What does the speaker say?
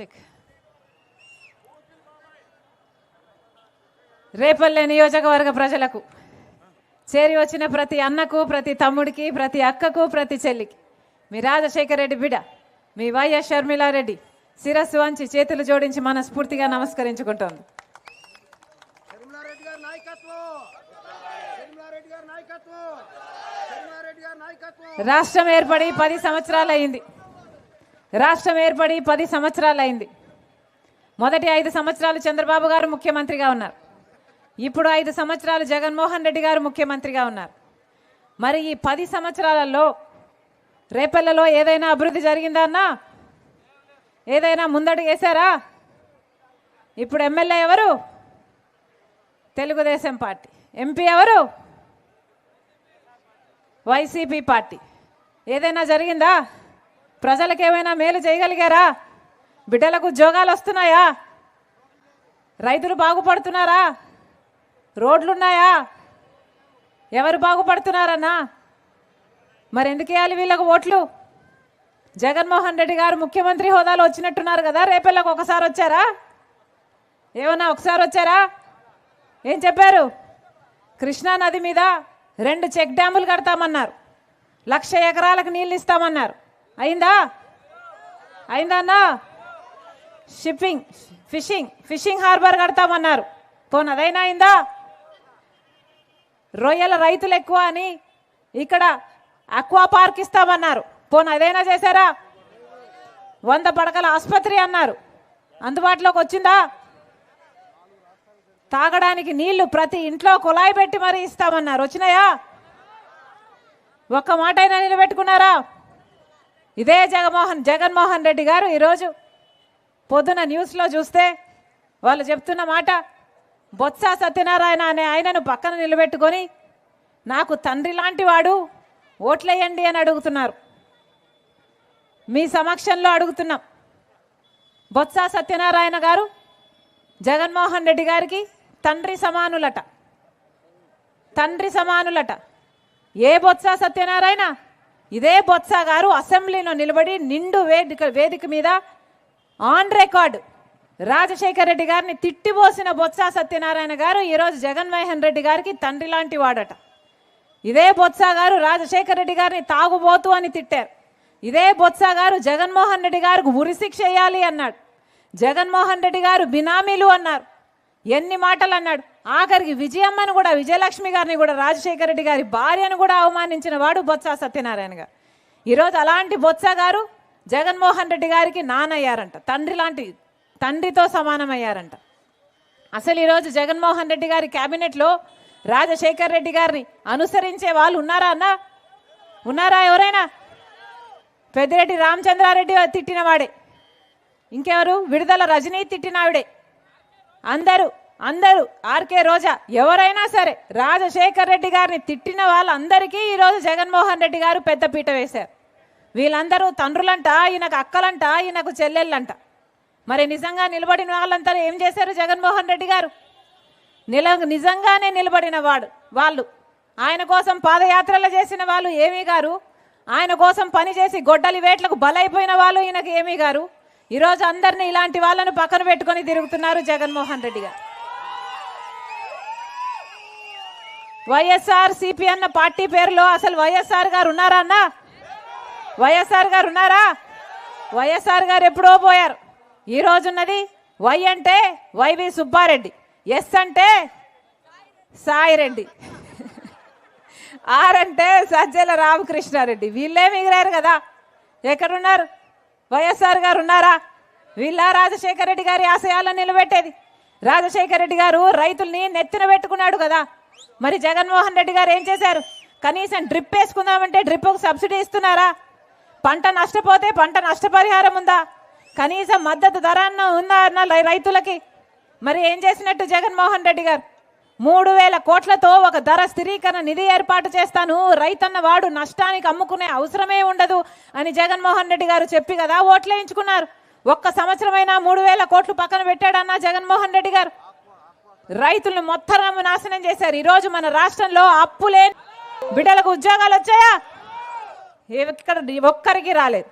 Check. Repalle నియోజకవర్గ ప్రజలకు, చేరి వచ్చిన ప్రతి అన్నకు, ప్రతి తమ్ముడికి, ప్రతి అక్కకు, ప్రతి చెల్లికి మీ రాజశేఖర రెడ్డి బిడ్డ మీ వైఎస్ షర్మిలారెడ్డి శిరస్సు వంచి చేతులు జోడించి మనస్ఫూర్తిగా నమస్కరించుకుంటోంది. రాష్ట్రం ఏర్పడి 10 సంవత్సరాలు అయింది. రాష్ట్రం ఏర్పడి 10 సంవత్సరాలు అయింది. మొదటి 5 సంవత్సరాలు చంద్రబాబు గారు ముఖ్యమంత్రిగా ఉన్నారు. ఇప్పుడు 5 సంవత్సరాలు జగన్మోహన్ రెడ్డి గారు ముఖ్యమంత్రిగా ఉన్నారు. మరి ఈ 10 సంవత్సరాలలో రేపల్లెలో ఏదైనా అభివృద్ధి జరిగిందా అన్నా? ఏదైనా ముందడుగు వేశారా? ఇప్పుడు ఎమ్మెల్యే ఎవరు? తెలుగుదేశం పార్టీ. ఎంపీ ఎవరు? YCP party. ఏదైనా జరిగిందా? ప్రజలకు ఏమైనా మేలు చేయగలిగారా? బిడ్డలకు ఉద్యోగాలు వస్తున్నాయా? రైతులు బాగుపడుతున్నారా? రోడ్లున్నాయా? ఎవరు బాగుపడుతున్నారన్నా? మరి ఎందుకు వేయాలి వీళ్ళకు ఓట్లు? జగన్మోహన్ రెడ్డి గారు ముఖ్యమంత్రి హోదాలో వచ్చినట్టున్నారు కదా, రేపల్లెకు ఒకసారి వచ్చారా? ఏమన్నా ఒకసారి వచ్చారా? ఏం చెప్పారు? కృష్ణా నది మీద 2 చెక్ డ్యాములు కడతామన్నారు. 1,00,000 ఎకరాలకు నీళ్ళు ఇస్తామన్నారు. అయిందా? అయిందన్నా? ఫిషింగ్ హార్బర్ కడతామన్నారు. పోనీ అదైనా అయిందా? రొయ్యల రైతులు ఎక్కువ అని ఇక్కడ అక్వా పార్క్ ఇస్తామన్నారు. పోనీ అదైనా చేశారా? 100 పడకల ఆసుపత్రి అన్నారు. అందుబాటులోకి వచ్చిందా? తాగడానికి నీళ్లు ప్రతి ఇంట్లో కుళాయి పెట్టి మరీ ఇస్తామన్నారు. వచ్చినాయా? ఒక్క మాట అయినా నిలబెట్టుకున్నారా? ఇదే జగన్మోహన్ రెడ్డి గారు ఈరోజు పొద్దున న్యూస్లో చూస్తే వాళ్ళు చెప్తున్న మాట, బొత్స సత్యనారాయణ అనే ఆయనను పక్కన నిలబెట్టుకొని నాకు తండ్రి లాంటి వాడు, ఓట్లేయండి అని అడుగుతున్నారు. మీ సమక్షంలో అడుగుతున్నాం. బొత్స సత్యనారాయణ గారు జగన్మోహన్ రెడ్డి గారికి తండ్రి సమానులట. తండ్రి సమానులట. ఏ బొత్స సత్యనారాయణ? ఇదే బొత్స గారు అసెంబ్లీలో నిలబడి నిండు వేదిక మీద ఆన్ రికార్డు రాజశేఖర రెడ్డి గారిని తిట్టిపోసిన బొత్స సత్యనారాయణ గారు ఈరోజు జగన్మోహన్ రెడ్డి గారికి తండ్రి లాంటి వాడట. ఇదే బొత్స గారు రాజశేఖర రెడ్డి గారిని తాగుబోతు అని తిట్టారు. ఇదే బొత్స గారు జగన్మోహన్ రెడ్డి గారికి ఉరిశిక్ష వేయాలి అన్నాడు. జగన్మోహన్ రెడ్డి గారు బినామీలు అన్నారు. ఎన్ని మాటలు అన్నాడు. ఆఖరికి విజయమ్మను కూడా, విజయలక్ష్మి గారిని కూడా, రాజశేఖర రెడ్డి గారి భార్యను కూడా అవమానించిన వాడు బొత్స సత్యనారాయణ గారు. ఈరోజు అలాంటి బొత్స గారు జగన్మోహన్ రెడ్డి గారికి నానయ్యారంట. తండ్రితో సమానమయ్యారంట. అసలు ఈరోజు జగన్మోహన్ రెడ్డి గారి క్యాబినెట్లో రాజశేఖర రెడ్డి గారిని అనుసరించే వాళ్ళు ఉన్నారా అన్నా? ఉన్నారా ఎవరైనా? పెద్దిరెడ్డి రామచంద్రారెడ్డి తిట్టినవాడే. ఇంకెవరు? విడుదల రజనీ తిట్టినావిడే. అందరూ ఆర్కే రోజా, ఎవరైనా సరే రాజశేఖర రెడ్డి గారిని తిట్టిన వాళ్ళందరికీ ఈరోజు జగన్మోహన్ రెడ్డి గారు పెద్దపీట వేశారు. వీళ్ళందరూ తండ్రులంట, ఈయనకు అక్కలంట, ఈయనకు చెల్లెళ్ళంట. మరి నిజంగా నిలబడిన వాళ్ళంతా ఏం చేశారు? జగన్మోహన్ రెడ్డి గారు నిజంగానే నిలబడిన వాళ్ళు ఆయన కోసం పాదయాత్రలు చేసిన వాళ్ళు ఏమీ గారు, ఆయన కోసం పనిచేసి గొడ్డలి వేట్లకు బలైపోయిన వాళ్ళు ఈయనకు ఏమీ గారు. ఈరోజు అందరినీ ఇలాంటి వాళ్ళను పక్కన పెట్టుకొని తిరుగుతున్నారు జగన్మోహన్ రెడ్డి గారు. వైఎస్ఆర్ సిపి అన్న పార్టీ పేరులో అసలు వైఎస్ఆర్ గారు ఉన్నారా అన్నా? వైఎస్ఆర్ గారు ఉన్నారా? వైఎస్ఆర్ గారు ఎప్పుడో పోయారు. ఈ రోజున్నది వై అంటే వైవి సుబ్బారెడ్డి, ఎస్ అంటే సాయిరెడ్డి, ఆర్ అంటే సజ్జల రామకృష్ణారెడ్డి. వీళ్ళే మిగిలారు కదా. ఎక్కడున్నారు? వైఎస్ఆర్ గారు ఉన్నారా? వీళ్ళ రాజశేఖర రెడ్డి గారి ఆశయాలను నిలబెట్టేది. రాజశేఖర రెడ్డి గారు రైతుల్ని నెత్తిన పెట్టుకున్నాడు కదా. మరి జగన్మోహన్ రెడ్డి గారు ఏం చేశారు? కనీసం డ్రిప్ వేసుకుందామంటే డ్రిప్కు సబ్సిడీ ఇస్తున్నారా? పంట నష్టపోతే పంట నష్టపరిహారం ఉందా? కనీసం మద్దతు ధర ఉందా అన్న రైతులకి? మరి ఏం చేసినట్టు జగన్మోహన్ రెడ్డి గారు? 3,000 కోట్లతో ఒక ధర స్థిరీకరణ నిధి ఏర్పాటు చేస్తాను, రైతన్న వాడు నష్టానికి అమ్ముకునే అవసరమే ఉండదు అని జగన్మోహన్ రెడ్డి గారు చెప్పి కదా ఓట్లేయించుకున్నారు. ఒక్క సంవత్సరమైనా 3,000 కోట్లు పక్కన పెట్టాడన్నా జగన్మోహన్ రెడ్డి గారు? రైతులను మొత్తం నాశనం చేశారు. ఈరోజు మన రాష్ట్రంలో అప్పులే, బిడ్డలకు ఉద్యోగాలు వచ్చాయా? ఇక్కడ ఒక్కరికి రాలేదు.